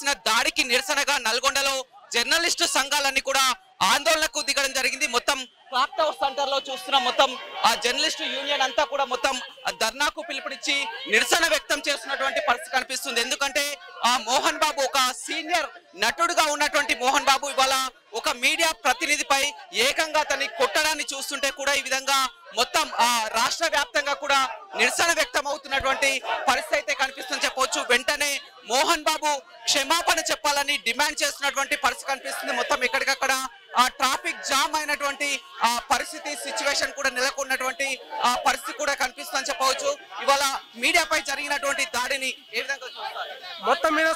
చేసిన దాడికి నిరసనగా నల్గొండలో జర్నలిస్టు సంఘాలన్నీ కూడా ఆందోళనకు దిగడం జరిగింది. మొత్తం క్లాక్ టవర్ సెంటర్ లో చూస్తున్న మొత్తం ఆ జర్నలిస్టు యూనియన్ అంతా కూడా మొత్తం ధర్నాకు పిలుపునిచ్చి నిరసన వ్యక్తం చేస్తున్నటువంటి పరిస్థితి కనిపిస్తుంది. ఎందుకంటే ఆ మోహన్ బాబు ఒక సీనియర్ నటుడుగా ఉన్నటువంటి మోహన్ బాబు ఇవాళ ఒక మీడియా ప్రతినిధిపై ఏకంగా తనని కొట్టడాన్ని చూస్తుంటే కూడా ఈ విధంగా మొత్తం ఆ రాష్ట్ర వ్యాప్తంగా కూడా నిరసన వ్యక్తం అవుతున్నటువంటి పరిస్థితి అయితే కనిపిస్తుందని చెప్పవచ్చు. వెంటనే మోహన్ బాబు క్షమాపణ చెప్పాలని డిమాండ్ చేస్తున్నటువంటి పరిస్థితి కనిపిస్తుంది. మొత్తం ఎక్కడికక్కడ ఆ ట్రాఫిక్ జామ్ అయినటువంటి ఆ పరిస్థితి సిచ్యువేషన్ కూడా నెలకొన్నటువంటి ఆ పరిస్థితి కూడా కనిపిస్తుందని చెప్పవచ్చు. ఇవాళ మీడియాపై జరిగినటువంటి దాడిని ఏ విధంగా చూస్తారు? మొత్తం మీద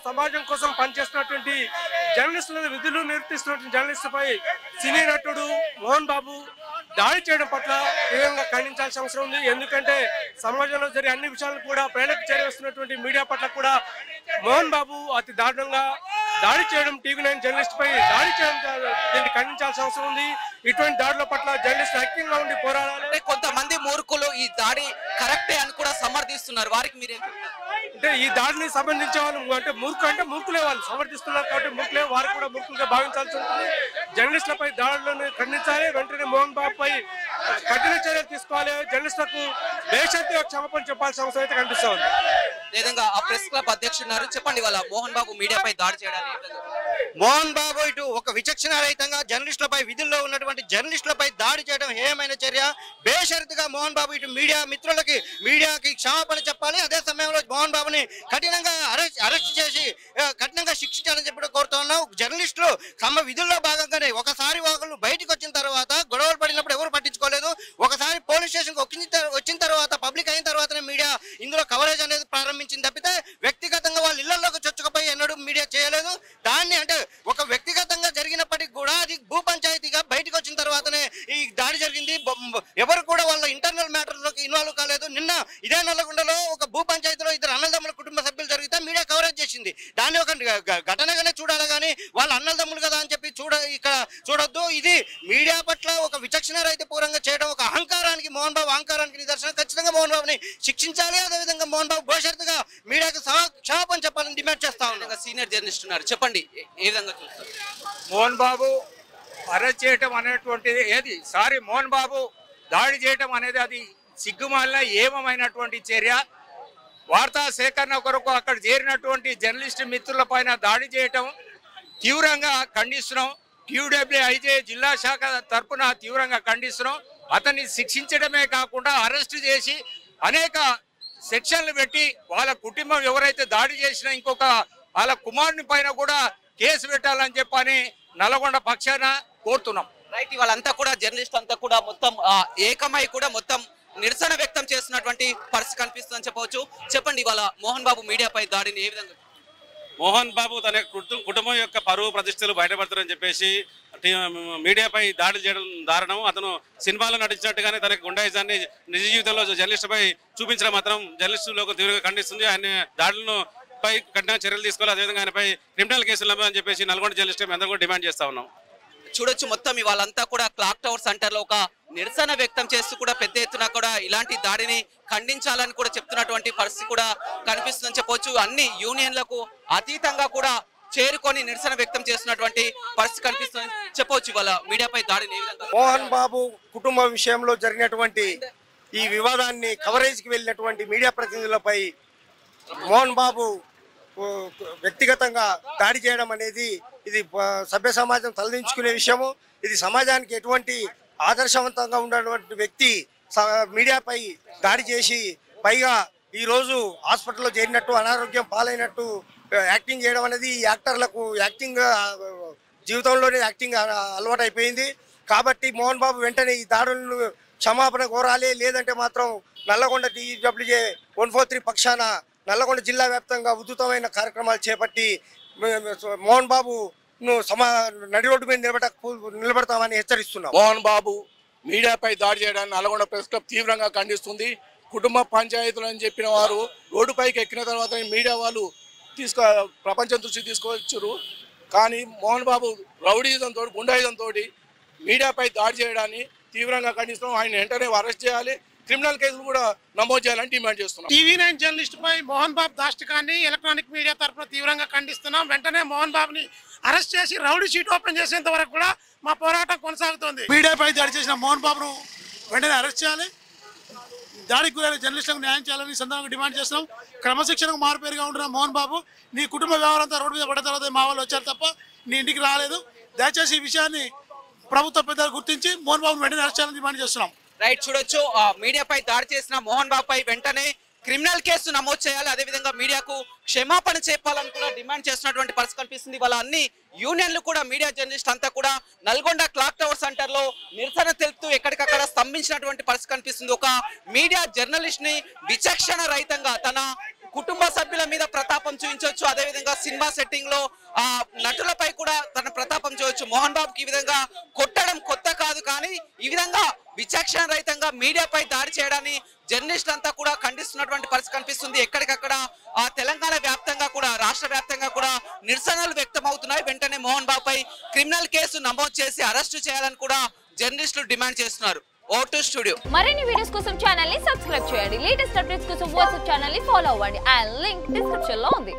సమాజం కోసం పనిచేస్తున్నటువంటి జర్నలిస్టులను విధులు నిర్వర్తిస్తున్నటువంటి జర్నలిస్టుపై సినీ నటుడు మోహన్ బాబు దాడి చేయడం పట్ల తీవ్రంగా ఖండించాల్సిన అవసరం ఉంది. ఎందుకంటే సమాజంలో జరిగే అన్ని విషయాలను కూడా ప్రజలకు చేరవేస్తున్నటువంటి మీడియా పట్ల కూడా మోహన్ బాబు అతి దారుణంగా దాడి చేయడం, TV9 జర్నలిస్ట్ పై దాడి చేయడం దీన్ని ఖండించాల్సిన అవసరం ఉంది. ఇటువంటి దాడుల పట్ల జర్నలిస్ట్ ఐక్యంగా ఉండి పోరాడాలి. కొంతమంది మూర్ఖులు ఈ దాడి కరెక్టే అని కూడా సమర్థిస్తున్నారు. వారికి మీరేం అంటే ఈ దాడిని సంబంధించే వాళ్ళు అంటే మూర్ఖులే వాళ్ళు సమర్థిస్తున్నారు కాబట్టి మూర్ఖులే, వారు కూడా మూర్ఖులుగా భావించాల్సి ఉంటుంది. జర్నలిస్టులపై దాడులను ఖండించాలి. వెంటనే మోహన్ బాబు పై కఠిన చర్యలు తీసుకోవాలి. జర్నలిస్టులకు బేషరతుగా క్షమాపణ చెప్పాల్సిన అవసరం అయితే కనిపిస్తా ఉంది. విధంగా ఆ ప్రెస్ క్లబ్ అధ్యక్షున్నారు, చెప్పండి వాళ్ళ మోహన్ బాబు మీడియాపై దాడి చేయడానికి మోహన్ బాబు ఇటు ఒక విచక్షణ రహితంగా జర్నలిస్టులపై విధుల్లో ఉన్నటువంటి జర్నలిస్టులపై దాడి చేయడం హేయమైన చర్య. బేషరతుగా మోహన్ బాబు ఇటు మీడియాకి క్షమాపణ చెప్పాలి. అదే సమయంలో మోహన్ బాబుని కఠినంగా అరెస్ట్ చేసి కఠినంగా శిక్షించాలని చెప్పి కోరుతా ఉన్నాం. జర్నలిస్టులు తమ విధుల్లో భాగంగానే ఒకసారి వాళ్ళు బయటకు వచ్చిన తర్వాత గొడవలు పడినప్పుడు ఎవరు పట్టించుకోలేదు. ఒకసారి పోలీస్ స్టేషన్కి వచ్చిన తర్వాత పబ్లిక్ అయిన తర్వాతనే మీడియా ఇందులో కవరేజ్ అనేది ప్రారంభించింది తప్పితే వ్యక్తిగతంగా వాళ్ళ ఇళ్లలోకి చొచ్చుకుపోయి ఎన్నడూ మీడియా చేయలేదు. దాన్ని అంటే ఒక వ్యక్తిగతంగా జరిగినప్పటికీ కూడా అది భూ పంచాయతీగా బయటకు వచ్చిన తర్వాతనే ఈ దాడి జరిగింది. ఎవరు కూడా వాళ్ళ ఇంటర్నల్ మ్యాటర్లోకి ఇన్వాల్వ్ కాలేదు. నిన్న ఇదే నల్లగొండలో ఒక భూ పంచాయతీలో ఇద్దరు అన్నదమ్ముల కుటుంబ సభ్యులు జరిగితే మీడియా కవరేజ్ చేసింది. దాన్ని ఒక ఘటనగానే చూడాలి కానీ వాళ్ళ అన్నదమ్ములు కదా అని చెప్పి ఇక్కడ చూడొద్దు. ఇది మీడియా పట్ల ఒక విచక్షణ రహిత పూర్వంగా చేయడం ఒక అహంకారానికి, మోహన్ బాబు అహంకారానికి నిదర్శనం. ఖచ్చితంగా మోహన్ బాబుని శిక్షించాలి. అదేవిధంగా మోహన్ బాబు భవిష్యత్తుగా మీడియాకు క్షమాపణ చెప్పాలని డిమాండ్ చేస్తా ఉన్నాం. సీనియర్ జర్నలిస్ట్ ఉన్నారు, చెప్పండి ఏ విధంగా చూస్తారు? మోహన్ బాబు అరెస్ట్ చేయటం అనేటువంటిది మోహన్ బాబు దాడి చేయటం అనేది అది సిగ్గుమాలిన ఏమైనటువంటి చర్య. వార్తా సేకరణ కొరకు అక్కడ చేరినటువంటి జర్నలిస్ట్ మిత్రుల పైన దాడి చేయటం తీవ్రంగా ఖండిస్తున్నాం. QWIJ జిల్లా శాఖ తరఫున తీవ్రంగా ఖండిస్తున్నాం. అతన్ని శిక్షించడమే కాకుండా అరెస్ట్ చేసి అనేక సెక్షన్లు పెట్టి వాళ్ళ కుటుంబం ఎవరైతే దాడి చేసినా ఇంకొక వాళ్ళ కుమారుని పైన కూడా కేసు పెట్టాలని చెప్పని నల్గొండ పక్షాన కోరుతున్నాం. రైట్, వాళ్ళంతా కూడా జర్నలిస్ట్ అంతా కూడా మొత్తం ఏకమై కూడా మొత్తం నిరసన వ్యక్తం చేస్తున్నటువంటి పరిస్థితి కనిపిస్తుందని చెప్పవచ్చు. చెప్పండి ఇవాళ మోహన్ బాబు మీడియాపై దాడిని ఏ విధంగా? మోహన్ బాబు తన కుటుంబం యొక్క పరువు ప్రతిష్టలు బయటపడతారని చెప్పేసి మీడియాపై దాడులు చేయడం దారుణం. అతను సినిమాలో నటించినట్టుగానే తన గుండాయిజాన్ని నిజ జీవితంలో జర్నలిస్టుపై చూపించడం మాత్రం జర్నలిస్టులకు తీవ్రంగా ఖండిస్తుంది. ఆయన దాడులను పై కఠిన చర్యలు తీసుకోవాలి. అదేవిధంగా ఆయనపై క్రిమినల్ కేసులు నమ్మని చెప్పేసి నల్గొండ జర్నలిస్ట్ అందరూ కూడా డిమాండ్ చేస్తా ఉన్నాం. చూడొచ్చు మొత్తం ఇవాళంతా కూడా క్లాక్ టవర్ సెంటర్ లో ఒక నిరసన వ్యక్తం చేస్తూ కూడా పెద్ద ఎత్తున కూడా ఇలాంటి దాడిని ఖండించాలని కూడా చెప్తున్నటువంటి పరిస్థితి కూడా కనిపిస్తుందని చెప్పవచ్చు. అన్ని యూనియన్లకు అతీతంగా కూడా చేరుకొని నిరసన వ్యక్తం చేస్తున్నటువంటి పరిస్థితి కనిపిస్తుంది చెప్పవచ్చు. ఇవాళ మీడియాపై దాడిని మోహన్ బాబు కుటుంబ విషయంలో జరిగినటువంటి ఈ వివాదాన్ని కవరేజ్కి వెళ్ళినటువంటి మీడియా ప్రతినిధులపై మోహన్ బాబు వ్యక్తిగతంగా దాడి చేయడం అనేది ఇది సభ్య సమాజం తలదించుకునే విషయము. ఇది సమాజానికి ఎటువంటి ఆదర్శవంతంగా ఉన్నటువంటి వ్యక్తి మీడియాపై దాడి చేసి పైగా ఈరోజు హాస్పిటల్లో చేరినట్టు అనారోగ్యం పాలైనట్టు యాక్టింగ్ చేయడం అనేది యాక్టర్లకు యాక్టింగ్ జీవితంలోనే యాక్టింగ్ అలవాటు అయిపోయింది. కాబట్టి మోహన్ బాబు వెంటనే ఈ దాడులను క్షమాపణ కోరాలి. లేదంటే మాత్రం నల్లగొండ TWJ 143 పక్షాన నల్లగొండ జిల్లా వ్యాప్తంగా ఉధృతమైన కార్యక్రమాలు చేపట్టి మోహన్ బాబు నడి రోడ్డు మీద నిలబడతామని హెచ్చరిస్తున్నాం. మోహన్ బాబు మీడియాపై దాడి చేయడాన్ని నల్గొండ ప్రెస్ క్లబ్ తీవ్రంగా ఖండిస్తుంది. కుటుంబ పంచాయతీలు అని చెప్పిన వారు రోడ్డుపైకి ఎక్కిన తర్వాత మీడియా వాళ్ళు ప్రపంచం దృష్టి తీసుకొచ్చారు. కానీ మోహన్ బాబు రౌడీజంతో గుండాయిజంతో మీడియాపై దాడి చేయడాన్ని తీవ్రంగా ఖండిస్తున్నాం. ఆయన వెంటనే అరెస్ట్ చేయాలి. క్రిమినల్ కేసులు కూడా నమోదు చేయాలని డిమాండ్ చేస్తున్నాం. TV9 జర్నలిస్ట్ పై మోహన్ బాబు దాష్టికాన్ని ఎలక్ట్రానిక్ మీడియా తరఫున తీవ్రంగా ఖండిస్తున్నాం. వెంటనే మోహన్ బాబుని అరెస్ట్ చేసి రౌడీ షీట్ ఓపెన్ చేసేంత వరకు కూడా మా పోరాటం కొనసాగుతోంది. మీడియాపై దాడి చేసిన మోహన్ బాబును వెంటనే అరెస్ట్ చేయాలి. దాడికి గురైన జర్నలిస్టులకు న్యాయం చేయాలని సందర్భంగా డిమాండ్ చేస్తున్నాం. క్రమశిక్షణకు మారుపేరుగా ఉంటున్న మోహన్ బాబు నీ కుటుంబ వ్యవహారంతా రోడ్డు మీద పడిన తర్వాత మా వాళ్ళు వచ్చారు తప్ప నీ ఇంటికి రాలేదు. దయచేసి ఈ విషయాన్ని ప్రభుత్వ పెద్దలు గుర్తించి మోహన్ బాబును వెంటనే అరెస్ట్ చేయాలని డిమాండ్ చేస్తున్నాం. రైట్, చూడొచ్చు మీడియాపై దాడి చేసిన మోహన్ బాబుపై వెంటనే క్రిమినల్ కేసు నమోదు చేయాలి, అదేవిధంగా మీడియాకు క్షమాపణ చెప్పాలని కూడా డిమాండ్ చేస్తున్నటువంటి పరిస్థితి కనిపిస్తుంది. వాళ్ళ అన్ని యూనియన్లు కూడా మీడియా జర్నలిస్ట్ అంతా కూడా నల్గొండ క్లాక్ టవర్ సెంటర్ లో నిరసన తెలుపుతూ ఎక్కడికక్కడ స్తంభించినటువంటి పరిస్థితి కనిపిస్తుంది. ఒక మీడియా జర్నలిస్ట్ ని విచక్షణ రహితంగా తన కుటుంబ సభ్యుల మీద ప్రతాపం చూపించవచ్చు, అదేవిధంగా సినిమా సెట్టింగ్ లో నటులపై కూడా తన ప్రతాపం చూడవచ్చు. మోహన్ బాబుకి ఈ విధంగా కొట్టడం కొత్త కాదు, కానీ ఈ విధంగా విచక్షణ రహితంగా మీడియాపై దాడి చేయడాన్ని జర్నలిస్టులు అంతా కూడా ఖండిస్తున్నటువంటి పరిస్థితి కనిపిస్తుంది. ఎక్కడికక్కడ తెలంగాణ వ్యాప్తంగా కూడా రాష్ట్ర వ్యాప్తంగా కూడా నిరసనలు వ్యక్తమవుతున్నాయి. వెంటనే మోహన్ బాబుపై క్రిమినల్ కేసు నమోదు చేసి అరెస్టు చేయాలని కూడా జర్నలిస్టులు డిమాండ్ చేస్తున్నారు. ఓటు స్టూడియో మరిన్ని వీడియోస్ కోసం ఛానల్ ని సబ్స్క్రైబ్ చేయండి. లేటెస్ట్ అప్డేట్స్ కోసం వాట్సాప్ ఛానల్ ని ఫాలో అవ్వండి. ఆ లింక్ డిస్క్రిప్షన్ లో ఉంది.